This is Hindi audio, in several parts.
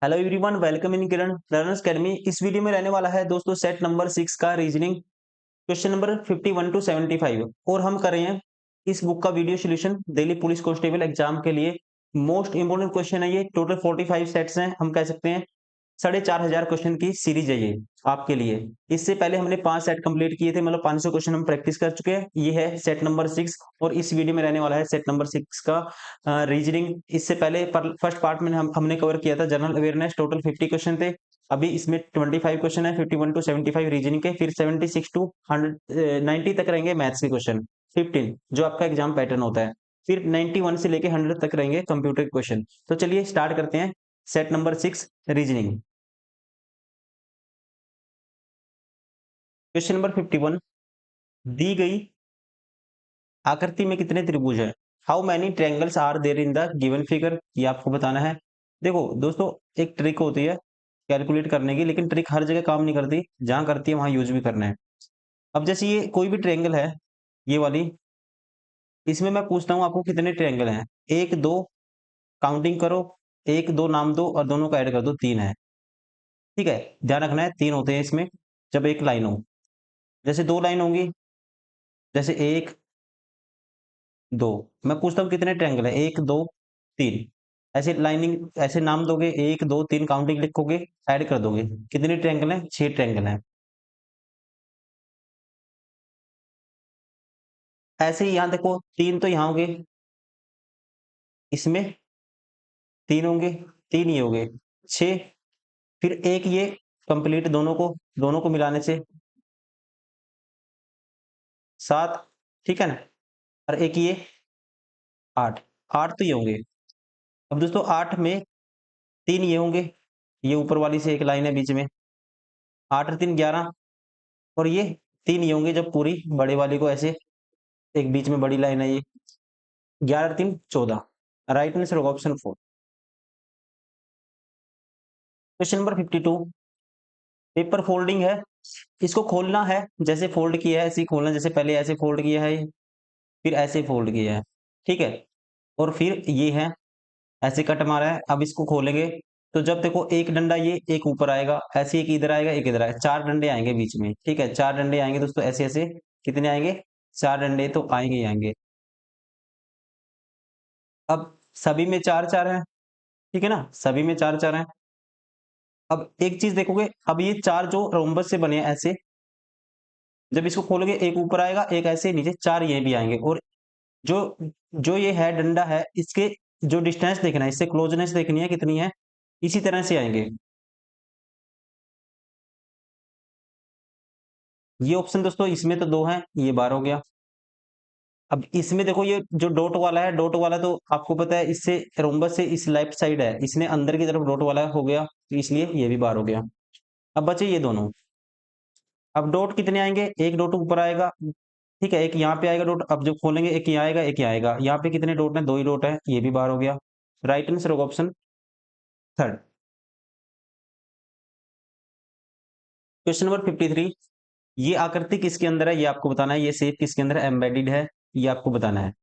Hello everyone, welcome in Kiran learners academy. इस वीडियो में रहने वाला है दोस्तों सेट नंबर 6 का रीजनिंग क्वेश्चन नंबर 51 टू 75 और हम कर रहे हैं इस बुक का video solution Delhi police constable exam के लिए। मोस्ट इंपोर्टेंट क्वेश्चन है ये। टोटल 45 सेट्स हैं, हम कह सकते हैं 4,500 क्वेश्चन की सीरीज है ये आपके लिए। इससे पहले हमने 5 सेट कंप्लीट किए थे, मतलब 500 क्वेश्चन हम प्रैक्टिस कर चुके हैं। ये है सेट नंबर 6 और इस वीडियो में रहने वाला है सेट नंबर 6 का रीजनिंग। इससे पहले फर्स्ट पार्ट में हमने कवर किया था जनरल अवेयरनेस, टोटल 50 क्वेश्चन थे। अभी इसमें 25 क्वेश्चन है, 51 टू 75 रीजनिंग के, फिर 76 टू 190 तक रहेंगे मैथ्स के क्वेश्चन। 15 जो आपका एग्जाम पैटर्न होता है, फिर 91 से लेके 100 तक रहेंगे कंप्यूटर क्वेश्चन। तो चलिए स्टार्ट करते हैं set number 6 reasoning. Question number 51, दी गई आकृति में कितने त्रिभुज है? How many triangles are there in the given figure? ये आपको बताना है। देखो दोस्तों, एक ट्रिक होती है कैलकुलेट करने की, लेकिन ट्रिक हर जगह काम नहीं करती, जहां करती है वहां यूज भी करना है। अब जैसे ये कोई भी ट्रायंगल है, ये वाली, इसमें मैं पूछता हूँ आपको कितने ट्रायंगल हैं। एक दो, काउंटिंग करो, एक दो नाम दो और दोनों का ऐड कर दो, 3 है। ठीक है, ध्यान रखना है 3 होते हैं इसमें जब एक लाइन हो। जैसे 2 लाइन होंगी, जैसे 1 2, मैं पूछता हूँ कितने ट्रायंगल है, 1 2 3। ऐसे लाइनिंग, ऐसे नाम दोगे, 1 2 3 काउंटिंग लिखोगे, ऐड कर दोगे, कितने ट्रायंगल हैं? 6 ट्रायंगल हैं। ऐसे ही यहाँ देखो, 3 तो यहाँ होंगे, इसमें 3 होंगे, 3 ये हो गए 6, फिर एक ये कंप्लीट, दोनों को मिलाने से 7, ठीक है ना, और एक ये 8, 8 तो ये होंगे। अब दोस्तों 8 में 3 ये होंगे, ये ऊपर वाली से एक लाइन है बीच में, 8 और 3 11, और ये 3 ये होंगे जब पूरी बड़े वाली को ऐसे, एक बीच में बड़ी लाइन है ये, 11 और 3 14। राइट आंसर होगा option 4। Question number 52, paper folding है, इसको खोलना है, जैसे फोल्ड किया है ऐसे ही खोलना, जैसे पहले ऐसे फोल्ड किया है, फिर ऐसे फोल्ड किया है, ठीक है, और फिर ये है ऐसे कट मारा है। अब इसको खोलेंगे तो जब देखो एक डंडा ये एक ऊपर आएगा, ऐसे एक इधर आएगा एक इधर आएगा, 4 डंडे आएंगे बीच में, ठीक है, 4 डंडे आएंगे दोस्तों, ऐसे ऐसे कितने आएंगे? 4 डंडे तो आएंगे ही आएंगे। अब सभी में 4 4 है, ठीक है ना, सभी में 4 4 है। अब एक चीज देखोगे, अब ये 4 जो रोम्बस से बने हैं ऐसे, जब इसको खोलोगे एक ऊपर आएगा एक ऐसे नीचे, 4 ये भी आएंगे, और जो जो ये है डंडा है, इसके जो डिस्टेंस देखना है, इससे क्लोजनेस देखनी है कितनी है, इसी तरह से आएंगे। ये ऑप्शन दोस्तों, इसमें तो 2 हैं, ये 12 हो गया। अब इसमें देखो, ये जो डॉट वाला है, डॉट वाला तो आपको पता है इससे रोम्बस से इस लेफ्ट साइड है, इसने अंदर की तरफ डॉट वाला हो गया, तो इसलिए ये भी 12 हो गया। अब बचे ये दोनों। अब डॉट कितने आएंगे? एक डॉट ऊपर आएगा, ठीक है, एक यहाँ पे आएगा डॉट, अब जब खोलेंगे एक यहाँ आएगा एक यहाँ आएगा, यहाँ पे कितने डॉट हैं? 2 ही डॉट है, ये भी 12 हो गया। राइट आंसर होगा ऑप्शन 3। क्वेश्चन नंबर 53, ये आकृति किसके अंदर है? ये आपको बताना है। ये शेप किसके अंदर एम्बेडेड है? ये आपको बताना है।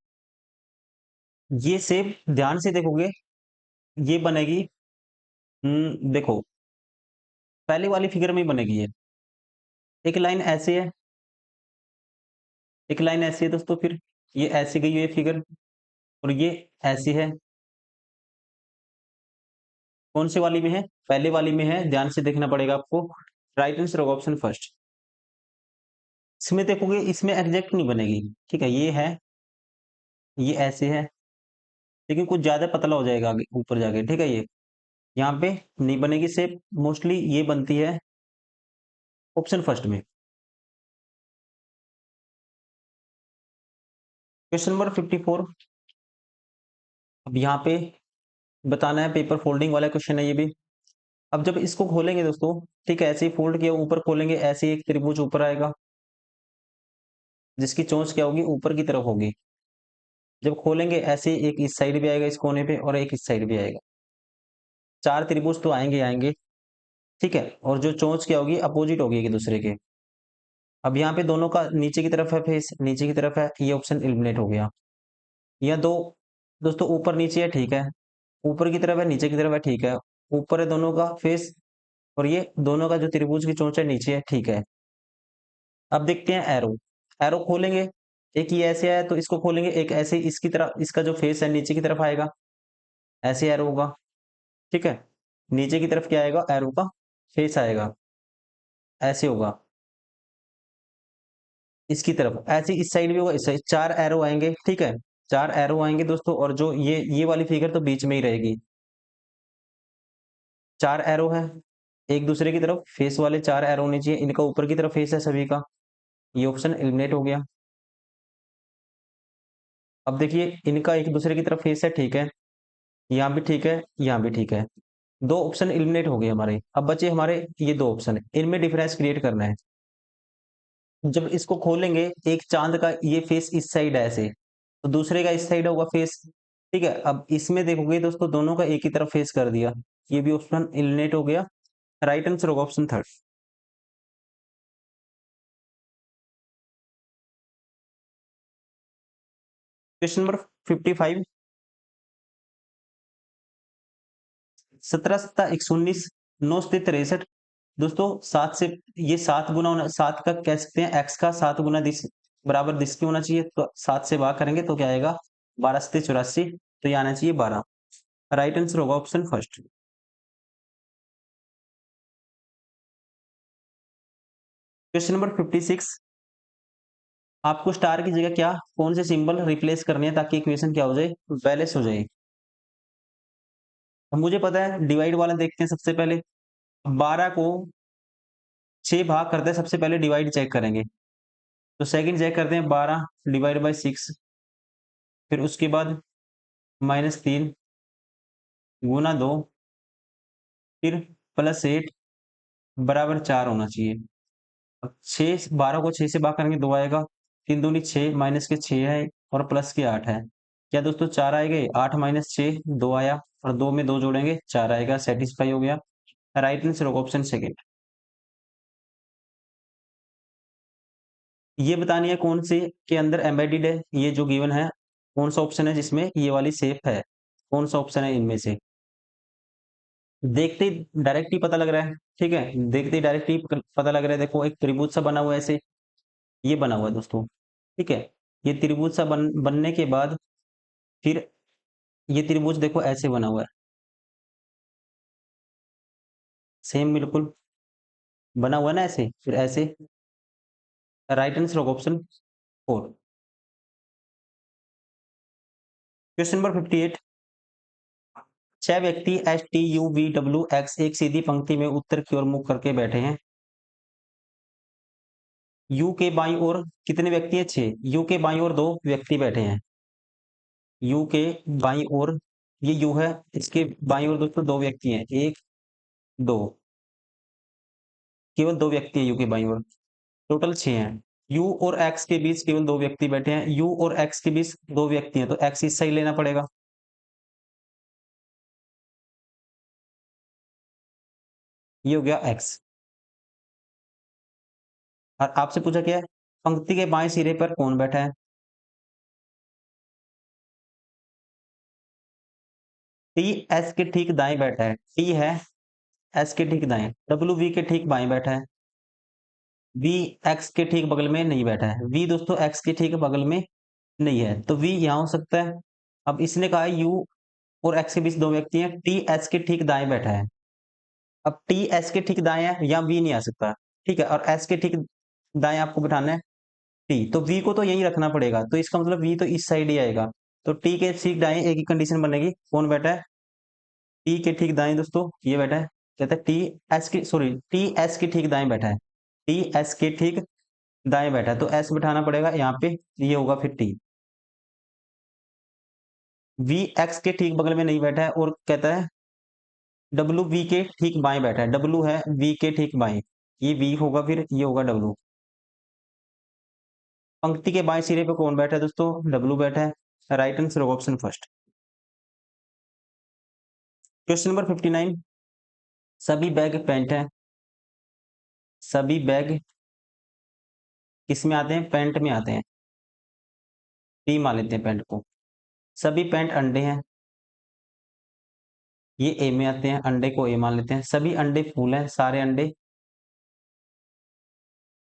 ये शेप ध्यान से देखोगे, ये बनेगी, देखो पहले वाली फिगर में ही बनेगी ये। एक लाइन ऐसे है, एक लाइन ऐसी है दोस्तों, फिर ये ऐसी गई हुई है फिगर, और ये ऐसी है। कौन सी वाली में है? पहले वाली में है, ध्यान से देखना पड़ेगा आपको। राइट आंसर होगा ऑप्शन फर्स्ट। इसमें देखोगे, इसमें एग्जैक्ट नहीं बनेगी, ठीक है, ये है, ये ऐसे है, लेकिन कुछ ज्यादा पतला हो जाएगा आगे ऊपर जाके, ठीक है, ये यहाँ पे नहीं बनेगी शेप, मोस्टली ये बनती है ऑप्शन फर्स्ट में। क्वेश्चन नंबर 54, अब यहाँ पे बताना है, पेपर फोल्डिंग वाला क्वेश्चन है ये भी। अब जब इसको खोलेंगे दोस्तों, ठीक है, ऐसे ही फोल्ड किया ऊपर खोलेंगे, ऐसे ही एक त्रिभुज ऊपर आएगा, जिसकी चोंच क्या होगी? ऊपर की तरफ होगी। जब खोलेंगे ऐसे ही एक इस साइड भी आएगा इस कोने पे, और एक इस साइड भी आएगा, 4 त्रिभुज तो आएंगे आएंगे, ठीक है, और जो चोंच क्या होगी? अपोजिट होगी एक दूसरे के। अब यहाँ पे दोनों का नीचे की तरफ है, फेस नीचे की तरफ है, ये ऑप्शन एलिमिनेट हो गया। या दो दोस्तों ऊपर नीचे है, ठीक है, ऊपर की तरफ है नीचे की तरफ है, ठीक है, ऊपर है दोनों का फेस, और ये दोनों का जो त्रिभुज की चोंच है नीचे है, ठीक है। अब देखते हैं एरो। एरो खोलेंगे, एक ये ऐसे आया तो इसको खोलेंगे, एक ऐसे इसकी तरफ, इसका जो फेस है नीचे की तरफ आएगा, ऐसे एरो होगा, ठीक है। नीचे की तरफ क्या आएगा, एरो का फेस आएगा, ऐसे होगा इसकी तरफ, ऐसे इस साइड भी होगा, इस साइड चार एरो आएंगे, ठीक है। चार एरो आएंगे दोस्तों, और जो ये वाली फिगर तो बीच में ही रहेगी। चार एरो है एक दूसरे की तरफ, फेस वाले चार एरो होने चाहिए, इनका ऊपर की तरफ फेस है सभी का, ये ऑप्शन एलिमिनेट हो गया। अब देखिए इनका एक दूसरे की तरफ फेस है, ठीक है, यहाँ भी ठीक है, यहाँ भी ठीक है। दो ऑप्शन एलिमिनेट हो गए हमारे, अब बचे हमारे ये दो ऑप्शन, इनमें डिफरेंस क्रिएट करना है। जब इसको खोलेंगे, एक चांद का ये फेस इस साइड है ऐसे, तो दूसरे का इस साइड होगा फेस, ठीक है। अब इसमें देखोगे दोस्तों, दोनों का एक ही तरफ फेस कर दिया, ये भी ऑप्शन एलिमिनेट हो गया। राइट आंसर होगा ऑप्शन थर्ड। Question number 55। 17 × 1 = 19, 9 × 63। दोस्तों सात से, ये सात गुना होना, सात का कह सकते हैं एक्स का 7 गुना दिस बराबर दिस की होना चाहिए, तो 7 से भाग करेंगे तो क्या आएगा, 12 × 7 = 84, तो ये आना चाहिए 12। राइट आंसर होगा ऑप्शन फर्स्ट। Question number 56। आपको स्टार की जगह क्या, कौन से सिंबल रिप्लेस करने हैं ताकि इक्वेशन क्या हो जाए, बैलेंस हो जाए। अब मुझे पता है, डिवाइड वाला देखते हैं सबसे पहले। 12 को 6 भाग करते हैं, सबसे पहले डिवाइड चेक करेंगे, तो सेकंड चेक करते हैं, 12 ÷ 6, फिर उसके बाद -3 गुना 2, फिर +8 बराबर 4 होना चाहिए। अब 6, 12 को 6 से भाग करेंगे 2 आएगा, 3 दूनी 6, माइनस के 6 है, और प्लस के 8 है, क्या दोस्तों 4 आएंगे, 8 - 6 2 आया, और 2 में 2 जोड़ेंगे 4 आएगा, सेटिस्फाई हो गया। राइट आंसर होगा ऑप्शन सेकंड। ये बतानी है कौन से के अंदर एम्बेडेड है, ये जो गिवन है, कौन सा ऑप्शन है जिसमें ये वाली शेप है, कौन सा ऑप्शन है इनमें से। देखते ही डायरेक्ट ही पता लग रहा है, ठीक है, देखते ही डायरेक्ट ही पता लग रहा है, देखो एक त्रिभुज सा बना हुआ है ऐसे, ये बना हुआ है दोस्तों, ठीक है। ये त्रिभुज सा बनने के बाद फिर ये त्रिभुज देखो ऐसे बना हुआ है, सेम बिल्कुल बना हुआ है ना ऐसे, फिर ऐसे। राइट आंसर होगा ऑप्शन फोर। Question number 58। 6 व्यक्ति S T U V W x एक सीधी पंक्ति में उत्तर की ओर मुख करके बैठे हैं। यू के बाईं ओर कितने व्यक्ति हैं, 6, यू के बाईं ओर 2 व्यक्ति बैठे हैं। यू के बाईं ओर, ये यू है, इसके बाईं ओर दोस्तों 2 व्यक्ति हैं, 1 2, केवल 2 व्यक्ति हैं यू के बाईं ओर, टोटल 6 हैं। यू और एक्स के बीच केवल 2 व्यक्ति बैठे हैं, यू और एक्स के बीच 2 व्यक्ति हैं, तो एक्स इस साइड लेना पड़ेगा, ये हो गया एक्स। और आपसे पूछा क्या है, पंक्ति के बाएं सिरे पर कौन बैठा है। टी एस के ठीक दाएं बैठा है, टी है एस के ठीक दाएं, डब्ल्यू वी के ठीक बाएं बैठा है, वी एक्स के ठीक बगल में नहीं बैठा है, वी दोस्तों एक्स के ठीक बगल में नहीं है, तो वी यहाँ हो सकता है। अब इसने कहा यू और एक्स के बीच 2 व्यक्ति हैं, टी एस के ठीक दाएं बैठा है। अब टी एस के ठीक दाएं है, या वी नहीं आ सकता, ठीक है, और एस के ठीक दाएं आपको बिठाना है टी, तो वी को तो यहीं रखना पड़ेगा, तो इसका मतलब वी तो इस साइड ही आएगा, तो टी के ठीक दाएं एक ही कंडीशन बनेगी, कौन बैठा है, टी के ठीक दाएं दोस्तों ये बैठा है, कहता है टी एस के, सॉरी टी एस के ठीक दाएं बैठा है, टी एस के ठीक दाएं बैठा है, तो एस बिठाना पड़ेगा यहाँ पे, ये होगा फिर टी। वी एक्स के ठीक बगल में नहीं बैठा है, और कहता है डब्ल्यू वी के ठीक बाएं बैठा है, डब्ल्यू है वी के ठीक बाएं, ये वी होगा, फिर ये होगा डब्ल्यू। पंक्ति के बाएं सिरे पे कौन बैठा है दोस्तों, डब्ल्यू बैठा है। राइट आंसर होगा ऑप्शन फर्स्ट। Question number 59। सभी बैग पैंट है, सभी बैग किस में आते हैं, पैंट में आते हैं, टी मान लेते हैं पैंट को। सभी पैंट अंडे हैं, ये ए में आते हैं, अंडे को ए मान लेते हैं, सभी अंडे फूल हैं, सारे अंडे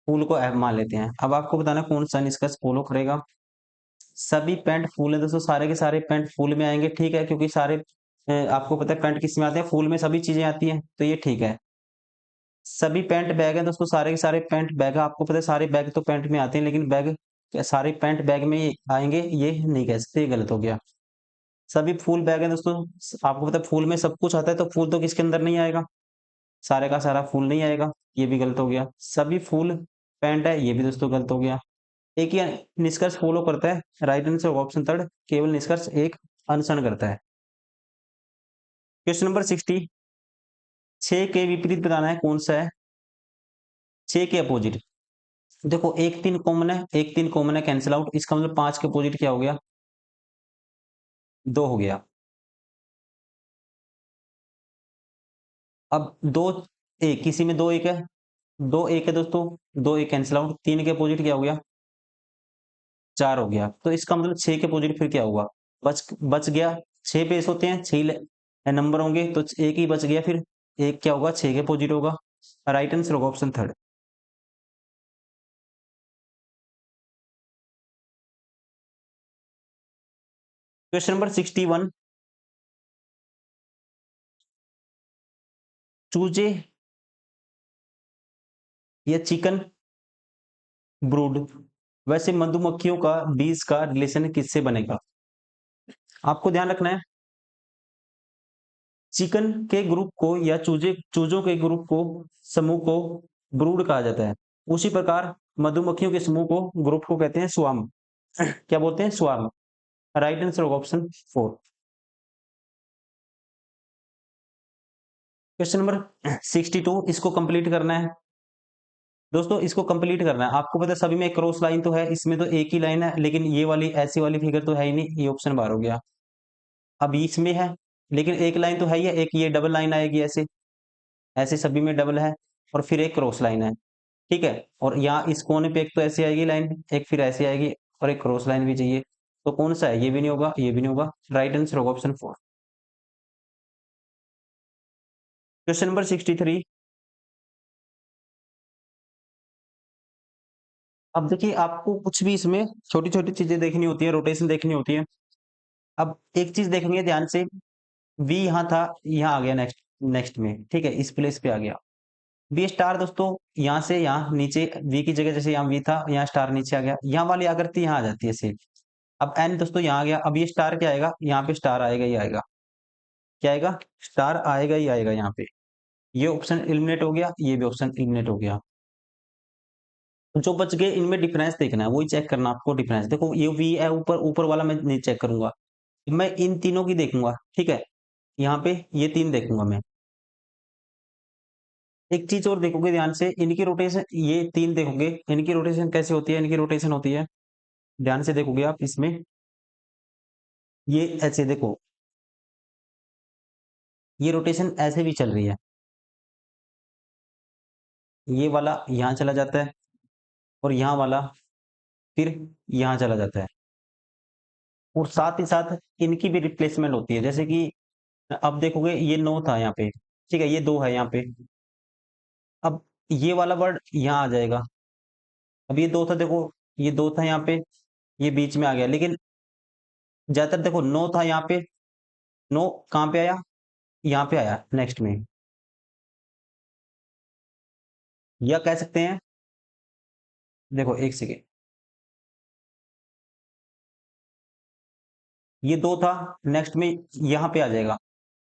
फूल को एफ मान लेते हैं। अब आपको बताना कौन सा निष्कर्ष फॉलो करेगा। सभी पेंट फूल है दोस्तों, सारे के सारे पेंट फूल में आएंगे, ठीक है, क्योंकि सारे आपको पता है पेंट किस में आते हैं, फूल में सभी चीजें आती हैं, तो ये ठीक है। सभी पेंट बैग हैं दोस्तों, सारे के सारे पेंट बैग है, आपको पता है सारे बैग तो पेंट में आते हैं, लेकिन बैग सारे पेंट बैग में ही आएंगे, ये नहीं कह सकते, ये गलत हो गया। सभी फूल बैग हैं दोस्तों, आपको पता है फूल में सब कुछ आता है, तो फूल तो किसके अंदर नहीं आएगा, सारे का सारा फूल नहीं आएगा, ये भी गलत हो गया। सभी फूल पैंट है, ये भी दोस्तों गलत हो गया। एक ही निष्कर्ष फॉलो करता है, राइट आंसर ऑप्शन थर्ड, केवल निष्कर्ष एक अनुसरण करता है। क्वेश्चन नंबर 60, 6 के विपरीत बताना है कौन सा है, 6 के अपोजिट। देखो एक 3 कॉमन है, एक 3 कॉमन है, कैंसिल आउट, इसका मतलब 5 के अपोजिट क्या हो गया, 2 हो गया। अब दो एक, किसी में दो एक है, दो एक है दोस्तों, दो एक कैंसिल आउट, 3 के अपोजिट क्या हो गया, 4 हो गया। तो इसका मतलब 6 के अपोजिट फिर क्या हुआ, बच बच गया, 6 बेस होते हैं, 6 नंबर होंगे, तो एक ही बच गया, फिर एक क्या होगा, 6 के अपोजिट होगा। राइट आंसर होगा ऑप्शन थर्ड। क्वेश्चन नंबर 61, चूजे या चिकन ब्रूड, वैसे मधुमक्खियों का बीज का रिलेशन किससे बनेगा। आपको ध्यान रखना है, चिकन के ग्रुप को या चूजों के ग्रुप को, समूह को ब्रूड कहा जाता है। उसी प्रकार मधुमक्खियों के समूह को, ग्रुप को कहते हैं स्वार्म। क्या बोलते हैं, स्वार्म। राइट आंसर होगा ऑप्शन 4। क्वेश्चन नंबर 62, इसको कंप्लीट करना है दोस्तों, इसको कंप्लीट करना है। आपको पता है सभी में क्रॉस लाइन तो है, इसमें तो एक ही लाइन है, लेकिन ये वाली ऐसी वाली फिगर तो है ही नहीं, ये ऑप्शन बाहर हो गया। अब इसमें है, लेकिन एक लाइन तो है ही है, एक ये डबल लाइन आएगी ऐसे, ऐसे सभी में डबल है, और फिर एक क्रॉस लाइन है, ठीक है। और यहाँ इस कोने पे एक तो ऐसी आएगी लाइन, एक फिर ऐसी आएगी, और एक क्रॉस लाइन भी चाहिए, तो कौन सा है, ये भी नहीं होगा, ये भी नहीं होगा। राइट आंसर होगा ऑप्शन 4। क्वेश्चन नंबर 63, अब देखिए आपको कुछ भी इसमें छोटी छोटी चीजें देखनी होती है, रोटेशन देखनी होती है। अब एक चीज देखेंगे ध्यान से, वी यहाँ था, यहाँ आ गया नेक्स्ट, नेक्स्ट में, ठीक है, इस प्लेस पे आ गया। वी स्टार दोस्तों, यहाँ से यहाँ नीचे, वी की जगह जैसे यहाँ वी था, यहाँ स्टार नीचे आ गया, यहाँ वाली आकृति यहाँ आ जाती है सेम। अब एन दोस्तों यहाँ आ गया, अब ये स्टार क्या आएगा, यहाँ पे स्टार आएगा ही आएगा, क्या आएगा, स्टार आएगा ही आएगा यहाँ पे। ये ऑप्शन एलिमिनेट हो गया, ये भी ऑप्शन एलिमिनेट हो गया। जो बच गए इनमें डिफरेंस देखना है, वही चेक करना आपको, डिफरेंस देखो, ये वी है ऊपर, ऊपर वाला मैं नहीं चेक करूंगा, मैं इन तीनों की देखूंगा, ठीक है, यहाँ पे ये तीन देखूंगा मैं। एक चीज और देखोगे ध्यान से, इनकी रोटेशन, ये तीन देखोगे, इनकी रोटेशन कैसे होती है, इनकी रोटेशन होती है, ध्यान से देखोगे आप इसमें, ये ऐसे देखो, ये रोटेशन ऐसे भी चल रही है, ये वाला यहाँ चला जाता है, और यहाँ वाला फिर यहाँ चला जाता है, और साथ ही साथ इनकी भी रिप्लेसमेंट होती है, जैसे कि अब देखोगे ये 9 था यहाँ पे, ठीक है, ये 2 है यहाँ पे, अब ये वाला वर्ड यहाँ आ जाएगा, अब ये 2 था देखो, ये 2 था यहाँ पे, ये बीच में आ गया, लेकिन ज्यादातर देखो 9 था यहाँ पे, 9 कहाँ पे आया, यहाँ पे आया नेक्स्ट में, या कह सकते हैं, देखो एक सेकेंड, ये 2 था, नेक्स्ट में यहाँ पे आ जाएगा,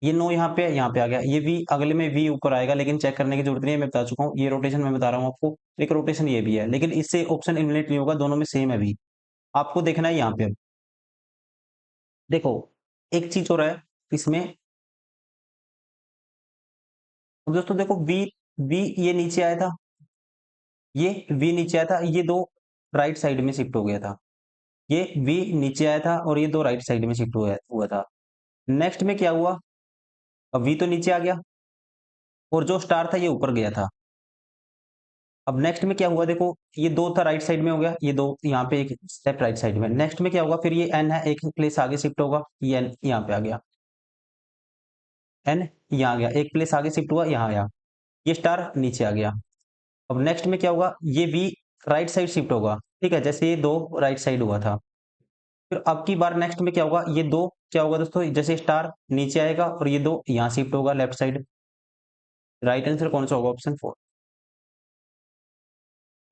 ये 9 यहाँ पे आ गया, ये वी अगले में वी ऊपर आएगा, लेकिन चेक करने की जरूरत नहीं है, मैं बता चुका हूँ, ये रोटेशन मैं बता रहा हूँ आपको, एक रोटेशन ये भी है, लेकिन इससे ऑप्शन एलिमिनेट नहीं होगा, दोनों में सेम है वी। आपको देखना है यहाँ पे, अब देखो एक चीज और है इसमें, अब दोस्तों देखो वी, वी ये नीचे आया था, ये वी नीचे आया था, ये दो राइट साइड में शिफ्ट हो गया था, ये वी नीचे आया था, और ये दो राइट साइड में शिफ्ट हुआ था। नेक्स्ट में क्या हुआ, अब वी तो नीचे आ गया, और जो स्टार था ये ऊपर गया था। अब नेक्स्ट में क्या हुआ देखो, ये 2 था राइट साइड में हो गया, ये 2 यहाँ पे एक स्टेप राइट साइड में, नेक्स्ट में क्या होगा, फिर ये एन है एक प्लेस आगे शिफ्ट होगा, ये एन यहाँ पे आ गया। एन यहाँ आ गया, एक प्लेस आगे शिफ्ट हुआ, यहाँ आया, ये स्टार नीचे आ गया। अब नेक्स्ट में क्या होगा, ये वी राइट साइड शिफ्ट होगा, ठीक है, जैसे ये दो राइट साइड हुआ था। फिर अब की बार नेक्स्ट में क्या होगा, ये दो क्या होगा दोस्तों, जैसे स्टार नीचे आएगा और ये दो यहाँ शिफ्ट होगा लेफ्ट साइड। राइट आंसर कौन सा होगा, option 4।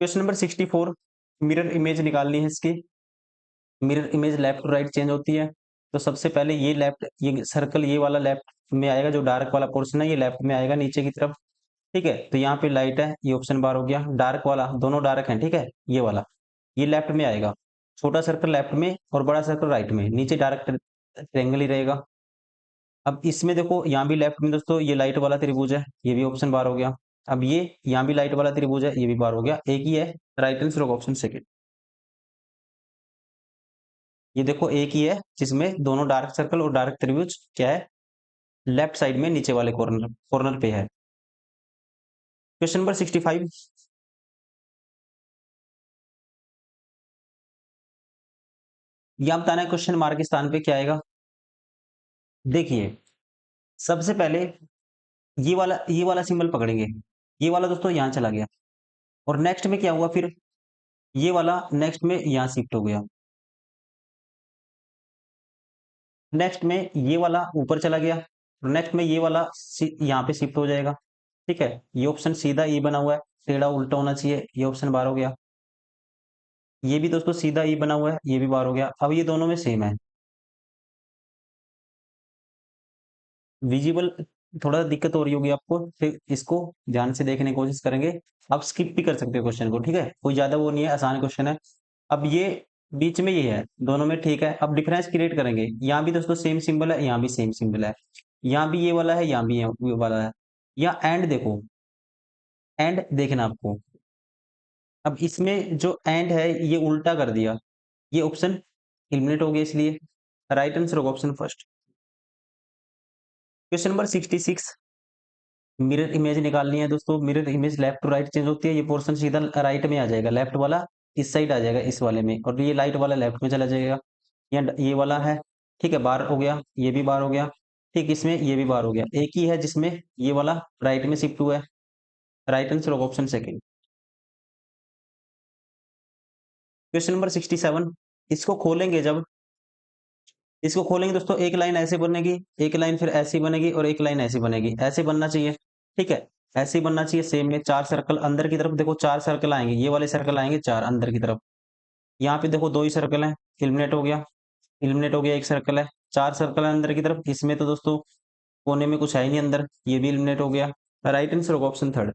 Question number 64, mirror image निकालनी है इसकी। Mirror image left to right change होती है। तो सबसे पहले ये लेफ्ट, ये सर्कल ये वाला लेफ्ट में आएगा, जो डार्क वाला पोर्शन है ये लेफ्ट में आएगा नीचे की तरफ, ठीक है। तो यहाँ पे लाइट है, ये ऑप्शन बार हो गया। डार्क वाला, दोनों डार्क हैं, ठीक है, ये वाला ये लेफ्ट में आएगा। छोटा सर्कल लेफ्ट में और बड़ा सर्कल राइट में, नीचे डार्क ट्रेंगल ही रहेगा। अब इसमें देखो, यहाँ भी लेफ्ट में दोस्तों ये लाइट वाला त्रिभुज है, ये भी ऑप्शन बार हो गया। अब ये यहाँ भी लाइट वाला त्रिभुज है, ये भी बार हो गया, एक ही है। राइट आंसर होगा ऑप्शन सेकंड। ये देखो एक ही है जिसमें दोनों डार्क सर्कल और डार्क त्रिभुज क्या है, लेफ्ट साइड में नीचे वाले कॉर्नर कॉर्नर पे है। क्वेश्चन नंबर 65, यहाँ बताना है क्वेश्चन मार्क के स्थान पे क्या आएगा। देखिए, सबसे पहले ये वाला सिंबल पकड़ेंगे, ये वाला दोस्तों यहाँ चला गया, और नेक्स्ट में क्या हुआ फिर, ये वाला नेक्स्ट में यहाँ शिफ्ट हो गया। नेक्स्ट में ये वाला ऊपर चला गया, और नेक्स्ट में ये वाला यहाँ पे शिफ्ट हो जाएगा, ठीक है। ये ऑप्शन सीधा ई बना हुआ है, टेढ़ा उल्टा होना चाहिए, ये ऑप्शन बार हो गया। ये भी दोस्तों सीधा ई बना हुआ है, ये भी बार हो गया। अब ये दोनों में सेम है, विजिबल थोड़ा दिक्कत हो रही होगी आपको, फिर इसको ध्यान से देखने की कोशिश करेंगे। आप स्किप भी कर सकते हो क्वेश्चन को, ठीक है, कोई ज्यादा वो नहीं है, आसान क्वेश्चन है। अब ये बीच में ये है, दोनों में ठीक है। अब डिफरेंस क्रिएट करेंगे, यहाँ भी दोस्तों सेम सिंबल है, यहाँ भी सेम सिंबल है, यहाँ भी ये वाला है, यहाँ भी ये वाला है। या एंड देखो, एंड देखना आपको। अब इसमें जो एंड है ये उल्टा कर दिया, ये ऑप्शन एलिमिनेट हो गया, इसलिए राइट आंसर होगा option first. Question number 66, mirror image निकालनी है दोस्तों। Mirror image left to right change होती है, ये पोर्शन सीधा राइट में आ जाएगा, लेफ्ट वाला इस साइड आ जाएगा इस वाले में, और ये लाइट वाला लेफ्ट में चला जाएगा। ये वाला है, ठीक है, बार हो गया, ये भी बार हो गया, ठीक, इसमें ये भी बार हो गया। एक ही है जिसमें ये वाला राइट में शिफ्ट हुआ है। राइट आंसर होगा ऑप्शन सेकंड। क्वेश्चन नंबर 67, इसको खोलेंगे जब, इसको खोलेंगे दोस्तों, एक लाइन ऐसे बनेगी, एक लाइन फिर ऐसी बनेगी, और एक लाइन ऐसी बनेगी, ऐसे बनना चाहिए, ठीक है, ऐसे ही बनना चाहिए सेम में। चार सर्कल अंदर की तरफ देखो, चार सर्कल आएंगे, ये वाले सर्कल आएंगे चार अंदर की तरफ। यहाँ पे देखो दो ही सर्कल हैं, इलिमिनेट हो गया, इलिमिनेट हो गया, एक सर्कल है। चार सर्कल है अंदर की तरफ, इसमें तो दोस्तों कोने में कुछ है ही नहीं अंदर, ये भी इलिमिनेट हो गया। राइट आंसर होगा option third.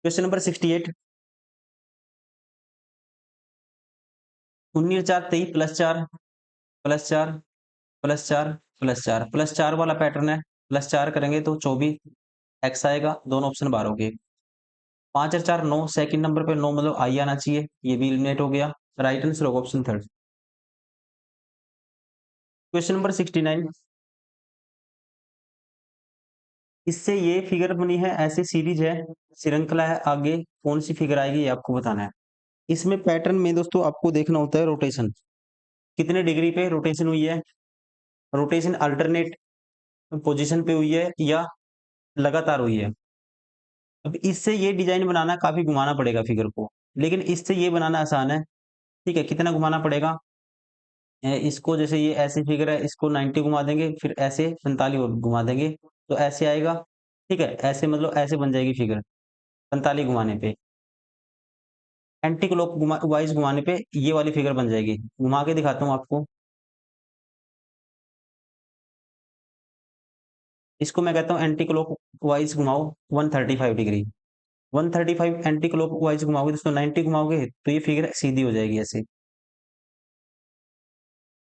Question number 68, 19 4 23 plus 4 plus 4 plus 4 plus 4 plus 4 वाला पैटर्न है। प्लस 4 करेंगे तो 24 एक्स आएगा, दोनों ऑप्शन बार हो गए। 5 और 4 9, सेकंड नंबर पे 9 मतलब आई आना चाहिए, ये भी एलिमिनेट हो गया। राइट आंसर होगा ऑप्शन थर्ड। क्वेश्चन नंबर 69, इससे ये फिगर बनी है, ऐसी सीरीज है, श्रृंखला है, आगे कौन सी फिगर आएगी ये आपको बताना है। इसमें पैटर्न में दोस्तों आपको देखना होता है रोटेशन, कितने डिग्री पे रोटेशन हुई है, रोटेशन अल्टरनेट पोजीशन पे हुई है या लगातार हुई है। अब इससे ये डिजाइन बनाना काफी घुमाना पड़ेगा फिगर को, लेकिन इससे ये बनाना आसान है, ठीक है। कितना घुमाना पड़ेगा, इसको जैसे ये ऐसी फिगर है, इसको 90 घुमा देंगे, फिर ऐसे 45 और घुमा देंगे, तो ऐसे आएगा, ठीक है, ऐसे मतलब ऐसे बन जाएगी फिगर 45 घुमाने पे। एंटी क्लॉक वाइज घुमाने पे ये वाली फिगर बन जाएगी। घुमा के दिखाता हूँ आपको, इसको मैं कहता हूँ एंटी क्लॉक वाइज घुमाओ 135 डिग्री। 135 एंटी क्लॉक वाइज घुमाओगे दोस्तों, 90 घुमाओगे तो ये फिगर सीधी हो जाएगी ऐसे,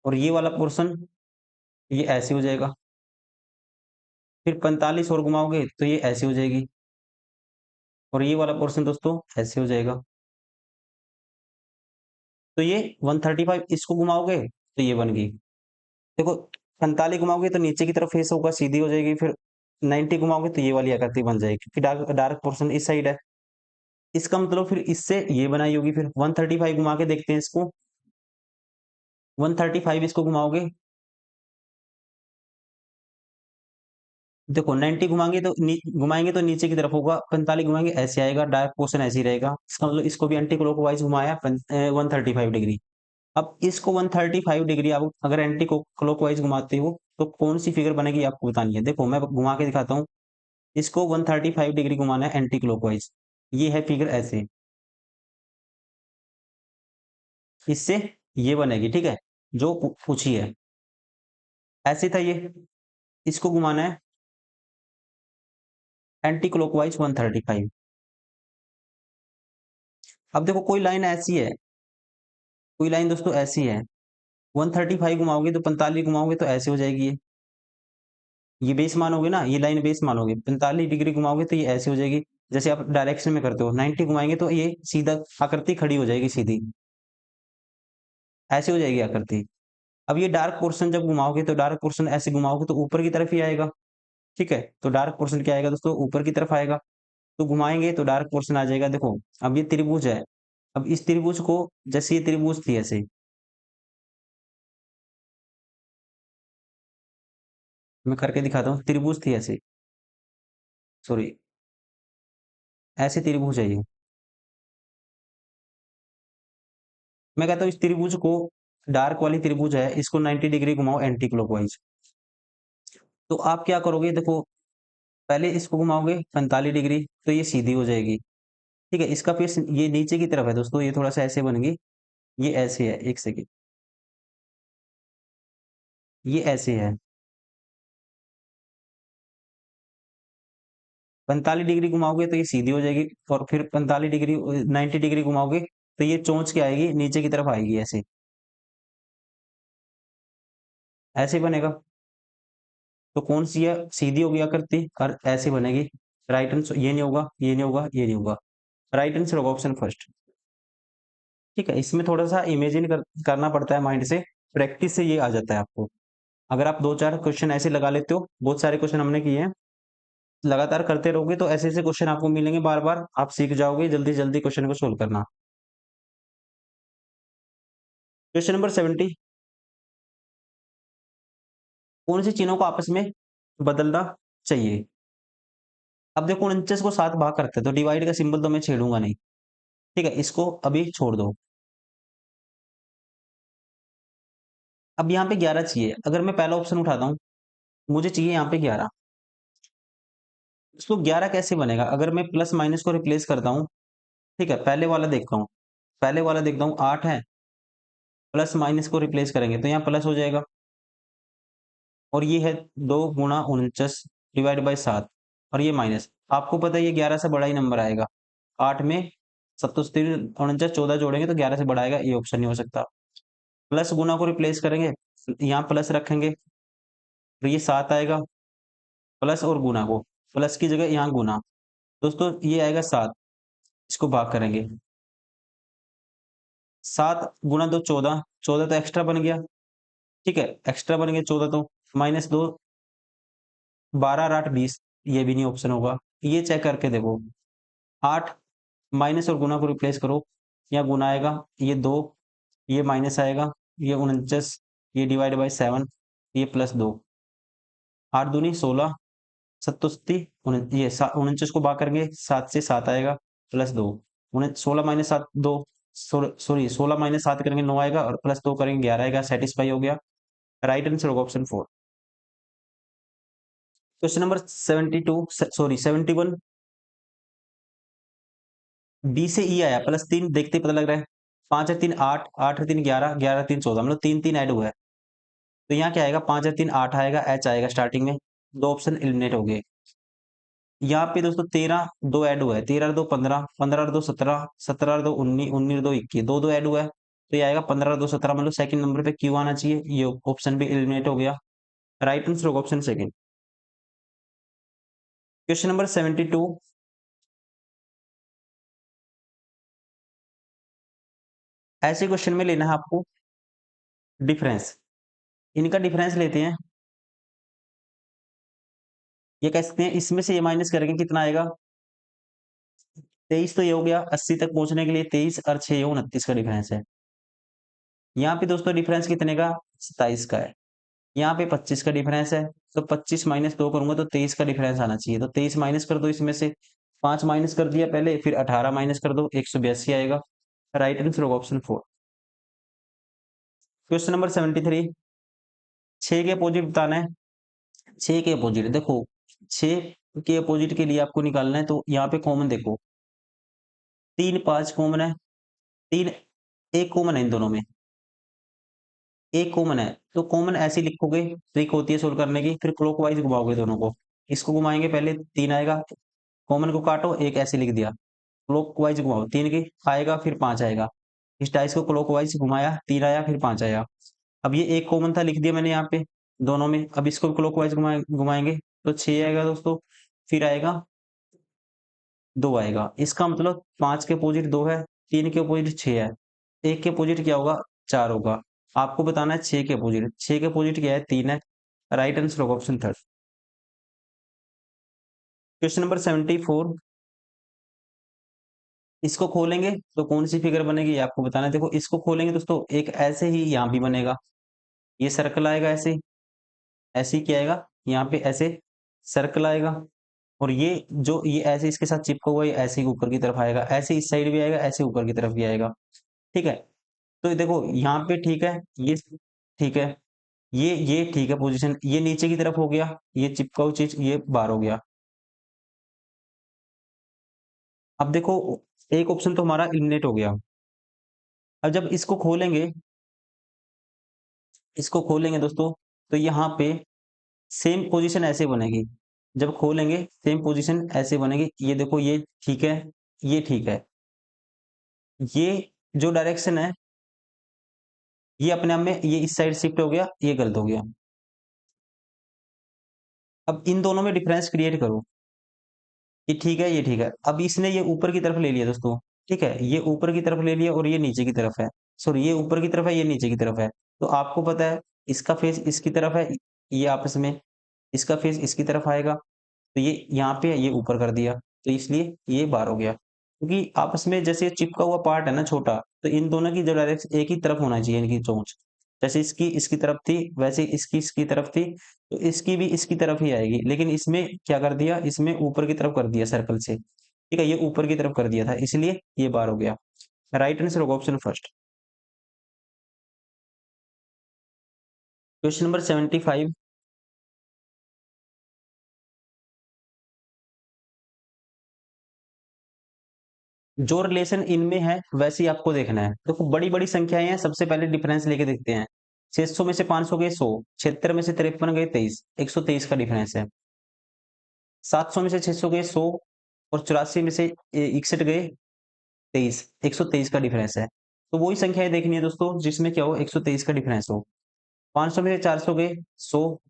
और ये वाला पोर्शन ये ऐसे हो जाएगा। फिर 45 और घुमाओगे तो ये ऐसे हो जाएगी, और ये वाला पोर्शन दोस्तों ऐसे हो जाएगा। तो ये 135 इसको घुमाओगे तो ये बन गई, देखो 45 घुमाओगे तो नीचे की तरफ फेस होगा, सीधी हो जाएगी। फिर 90 घुमाओगे तो ये वाली आकृति बन जाएगी, क्योंकि डार्क डार्क पोर्शन इस साइड है। इसका मतलब फिर इससे ये बनाई होगी। फिर 135 घुमा के देखते हैं इसको, 135 इसको घुमाओगे देखो 90 घुमाएंगे तो घुमाएंगे तो नीचे की तरफ होगा, 45 घुमाएंगे ऐसे आएगा, डायरेक्ट पोर्शन ऐसे ही रहेगा। इसका मतलब इसको भी एंटी क्लॉकवाइज घुमाया 135 डिग्री। अब इसको 135 डिग्री आप अगर एंटी क्लॉकवाइज घुमाते हो तो कौन सी फिगर बनेगी आपको बतानी है। देखो मैं घुमा के दिखाता हूँ। इसको 135 डिग्री घुमाना है एंटी क्लॉकवाइज। ये है फिगर ऐसे, इससे ये बनेगी, ठीक है, जो पूछी है। ऐसे था ये, इसको घुमाना है एंटी क्लॉकवाइज 135। अब देखो कोई लाइन ऐसी है, कोई लाइन दोस्तों ऐसी है, 135 घुमाओगे तो 45 घुमाओगे तो ऐसे हो जाएगी ये बेस मानोगे ना, ये लाइन बेस मानोगे, 45 डिग्री घुमाओगे तो ये ऐसे हो जाएगी। जैसे आप डायरेक्शन में करते हो, 90 घुमाएंगे तो ये सीधा आकृति खड़ी हो जाएगी सीधी, ऐसे हो जाएगी आकृति। अब ये डार्क पोर्शन जब घुमाओगे तो डार्क पोर्शन ऐसे घुमाओगे तो ऊपर की तरफ ही आएगा, ठीक है। तो डार्क पोर्शन क्या आएगा दोस्तों, ऊपर की तरफ आएगा। तो घुमाएंगे तो डार्क पोर्शन आ जाएगा। देखो अब ये त्रिभुज है, अब इस त्रिभुज को, जैसे ये त्रिभुज थी ऐसे, मैं करके दिखाता हूँ, त्रिभुज थी ऐसे, सॉरी, ऐसे त्रिभुज है ये। मैं कहता हूँ इस त्रिभुज को, डार्क वाली त्रिभुज है, इसको 90 डिग्री घुमाओ एंटी क्लॉकवाइज। तो आप क्या करोगे, देखो पहले इसको घुमाओगे 45 डिग्री तो ये सीधी हो जाएगी, ठीक है। इसका फेस ये नीचे की तरफ है दोस्तों, ये थोड़ा सा ऐसे बनेगी, ये ऐसे है, एक सेकेंड, ये ऐसे है। 45 डिग्री घुमाओगे तो ये सीधी हो जाएगी, और फिर 45 डिग्री 90 डिग्री घुमाओगे तो ये चोंच के आएगी, नीचे की तरफ आएगी ऐसे, ऐसे बनेगा। तो कौन सी है, सीधी होगी आकृति और ऐसे बनेगी। राइट आंसर ये नहीं होगा, ये नहीं होगा, ये नहीं होगा। राइट आंसर होगा ऑप्शन फर्स्ट, ठीक है। इसमें थोड़ा सा इमेजिन करना पड़ता है माइंड से, प्रैक्टिस से ये आ जाता है आपको। अगर आप दो चार क्वेश्चन ऐसे लगा लेते हो, बहुत सारे क्वेश्चन हमने किए हैं, लगातार करते रहोगे तो ऐसे ऐसे क्वेश्चन आपको मिलेंगे बार बार, आप सीख जाओगे जल्दी जल्दी क्वेश्चन को सोल्व करना। क्वेश्चन नंबर 70, कौन से चिन्हों को आपस में बदलना चाहिए। अब देखो 49 को 7 भाग करते हैं तो डिवाइड का सिंबल तो मैं छेड़ूंगा नहीं, ठीक है, इसको अभी छोड़ दो। अब यहाँ पे 11 चाहिए, अगर मैं पहला ऑप्शन उठाता हूँ, मुझे चाहिए यहाँ पे 11। इसको 11 कैसे बनेगा, अगर मैं प्लस माइनस को रिप्लेस करता हूँ, ठीक है, पहले वाला देखता हूँ, पहले वाला देखता हूँ 8 है, प्लस माइनस को रिप्लेस करेंगे तो यहाँ प्लस हो जाएगा, और ये है 2 गुणा 49 डिवाइड बाई 7, और ये माइनस। आपको पता है ये 11 से बड़ा ही नंबर आएगा, 8 में 77 49 14 जोड़ेंगे तो 11 से बड़ा आएगा, ये ऑप्शन नहीं हो सकता। प्लस गुना को रिप्लेस करेंगे, यहाँ प्लस रखेंगे तो ये 7 आएगा, प्लस और गुना को, प्लस की जगह यहाँ गुना, दोस्तों ये आएगा 7। इसको भाग करेंगे, 7 गुना 2 14, 14 तो एक्स्ट्रा बन गया, ठीक है, एक्स्ट्रा बन गया 14, तो -2, 12 और 8 20, ये भी नहीं ऑप्शन होगा। ये चेक करके देखो, 8 माइनस और गुना को रिप्लेस करो, यहाँ गुना आएगा, ये 2, ये माइनस आएगा, ये 49, ये डिवाइड बाई 7, ये +2, 8 दूनी 16, सत्तोस्ती, ये 49 को भाग करेंगे 7 से, 7 आएगा, +2, 16 माइनस 7 2, सॉरी 16 माइनस 7 करेंगे 9 आएगा, और +2 करेंगे 11 आएगा, सेटिस्फाई हो गया। राइट आंसर होगा option 4। Question number 72, sorry 71, B से ई आया, +3 देखते ही पता लग रहा है, 5 और 3 8, 8 और 3 11, 11 और 3 14, मतलब 3 3 ऐड हुआ है। तो यहाँ क्या आएगा, 5 और 3 8 आएगा, एच आएगा स्टार्टिंग में, दो ऑप्शन एलिमिनेट हो गए। यहाँ पे दोस्तों 13 2 ऐड हुआ है, 13 और 2 15, 15 और 2 17, 17 और 2 19, 19 और 2 21, दो दो ऐड हुआ है, तो ये आएगा 15 और 2 17, मतलब सेकंड नंबर पे क्यू आना चाहिए, ये ऑप्शन भी एलिमिनेट हो गया। राइट आंसर होगा ऑप्शन सेकंड। क्वेश्चन नंबर 72, ऐसे क्वेश्चन में लेना है आपको डिफरेंस, इनका डिफरेंस लेते हैं। ये कह सकते हैं इसमें से ये माइनस करेंगे कितना आएगा, 23 तो ये हो गया, 80 तक पहुंचने के लिए 23 और 6 ये 29 का डिफरेंस है। यहाँ पे दोस्तों डिफरेंस कितने का, 27 का है। यहाँ पे 25 का डिफरेंस है, तो 25 माइनस 2 करूंगा तो 23 का डिफरेंस आना चाहिए। तो 23 माइनस कर दो इसमें से, 5 माइनस कर दिया पहले, फिर 18 माइनस कर दो, 182 आएगा। राइट आंसर होगा ऑप्शन 4। क्वेश्चन नंबर 73, 6 के अपोजिट बताना है। 6 के अपोजिट देखो, 6 के अपोजिट के लिए आपको निकालना है, तो यहाँ पे कॉमन देखो, 3 5 कॉमन है, 3 एक कॉमन है इन दोनों में, एक कॉमन है, तो कॉमन ऐसे ही लिखोगे, ट्रिक होती है सोल्व करने की, फिर क्लॉकवाइज घुमाओगे दोनों को। इसको घुमाएंगे पहले, 3 आएगा, कॉमन को काटो, एक ऐसे लिख दिया, क्लॉकवाइज घुमाओ, 3 की आएगा, फिर 5 आएगा। इस डाइस को क्लॉकवाइज घुमाया, 3 आया, फिर 5 आया। अब ये एक कॉमन था, लिख दिया मैंने यहाँ पे दोनों में। अब इसको क्लॉकवाइज घुमाएंगे तो 6 आएगा दोस्तों, फिर आएगा 2 आएगा। इसका मतलब 5 के अपोजिट 2 है, 3 के अपोजिट 6 है, 1 के अपोजिट क्या होगा, 4 होगा। आपको बताना है 6 के अपोजिट, 6 के अपोजिट क्या है, 3 है। राइट आंसर होगा ऑप्शन 3। क्वेश्चन नंबर 74, इसको खोलेंगे तो कौन सी फिगर बनेगी ये आपको बताना है। देखो इसको खोलेंगे दोस्तों, एक ऐसे ही यहाँ भी बनेगा, ये सर्कल आएगा ऐसे, ऐसे ही क्या आएगा, यहाँ पे ऐसे सर्कल आएगा, और ये जो ये ऐसे इसके साथ चिपका हुआ है, ये ऐसे ही ऊपर की तरफ आएगा, ऐसे इस साइड भी आएगा, ऐसे ऊपर की तरफ भी आएगा। ठीक है, तो देखो यहाँ पे ठीक है, ये ठीक है, ये ठीक है पोजीशन, ये नीचे की तरफ हो गया, ये चिपका हुआ चीज ये बाहर हो गया। अब देखो एक ऑप्शन तो हमारा एलिमिनेट हो गया। अब जब इसको खोलेंगे दोस्तों, तो यहाँ पे सेम पोजीशन ऐसे बनेगी। जब खोलेंगे सेम पोजीशन ऐसे बनेगी, ये देखो ये ठीक है, ये ठीक है, ये जो डायरेक्शन है ये अपने आप में ये इस साइड शिफ्ट हो गया, ये गलत हो गया। अब इन दोनों में डिफरेंस क्रिएट करो, ये ठीक है, ये ठीक है। अब इसने ये ऊपर की तरफ ले लिया दोस्तों, ठीक है, ये ऊपर की तरफ ले लिया और ये नीचे की तरफ है, सॉरी ये ऊपर की तरफ है, ये नीचे की तरफ है। तो आपको पता है इसका फेस इसकी तरफ है, ये आपस में इसका फेस इसकी तरफ आएगा, तो ये यहाँ पे ये ऊपर कर दिया, तो इसलिए ये बाहर हो गया। क्योंकि आपस में जैसे चिपका हुआ पार्ट है ना छोटा, तो इन दोनों की जो डायरेक्शन एक ही तरफ होना चाहिए, इनकी चोंच जैसे इसकी इसकी तरफ थी वैसे इसकी इसकी तरफ थी, तो इसकी भी इसकी तरफ ही आएगी। लेकिन इसमें क्या कर दिया, इसमें ऊपर की तरफ कर दिया सर्कल से, ठीक है, ये ऊपर की तरफ कर दिया था, इसलिए ये बाहर हो गया। राइट आंसर होगा ऑप्शन फर्स्ट। क्वेश्चन नंबर 75, जो रिलेशन इनमें है वैसे ही आपको देखना है। देखो बड़ी बड़ी संख्याएं हैं, सबसे पहले डिफरेंस लेके देखते हैं। 600 में से 500 गए 100, 76 में से 53 गए 23, 123 का डिफरेंस है। 700 में से 600 गए 100, और 84 में से 61 गए 23, 123 का डिफरेंस है। तो वही संख्याएं देखनी है दोस्तों जिसमें क्या हो, 123 का डिफरेंस हो। 500 में से 400 गए 100,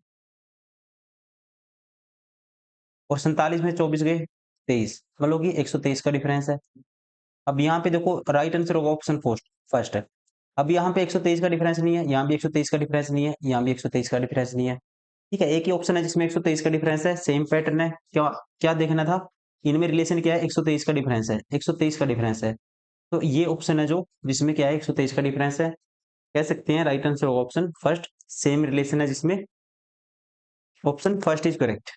और 47 में 24 गए 23, मतलब कि 123 का डिफरेंस है। अब यहाँ पे देखो राइट आंसर होगा ऑप्शन फर्स्ट फर्स्ट है। अब यहाँ पे 123 का डिफरेंस नहीं है, यहाँ भी 123 का डिफरेंस नहीं है, यहाँ भी 123 का डिफरेंस नहीं है। ठीक है, एक ही ऑप्शन है जिसमें 123 का डिफरेंस है, सेम पैटर्न है। क्या क्या देखना था, इनमें रिलेशन क्या है, 123 का डिफरेंस है, 123 का डिफरेंस है। तो ये ऑप्शन है जो जिसमें क्या है 123 का डिफरेंस है, कह सकते हैं राइट आंसर होगा ऑप्शन फर्स्ट, सेम रिलेशन है जिसमें, ऑप्शन फर्स्ट इज करेक्ट।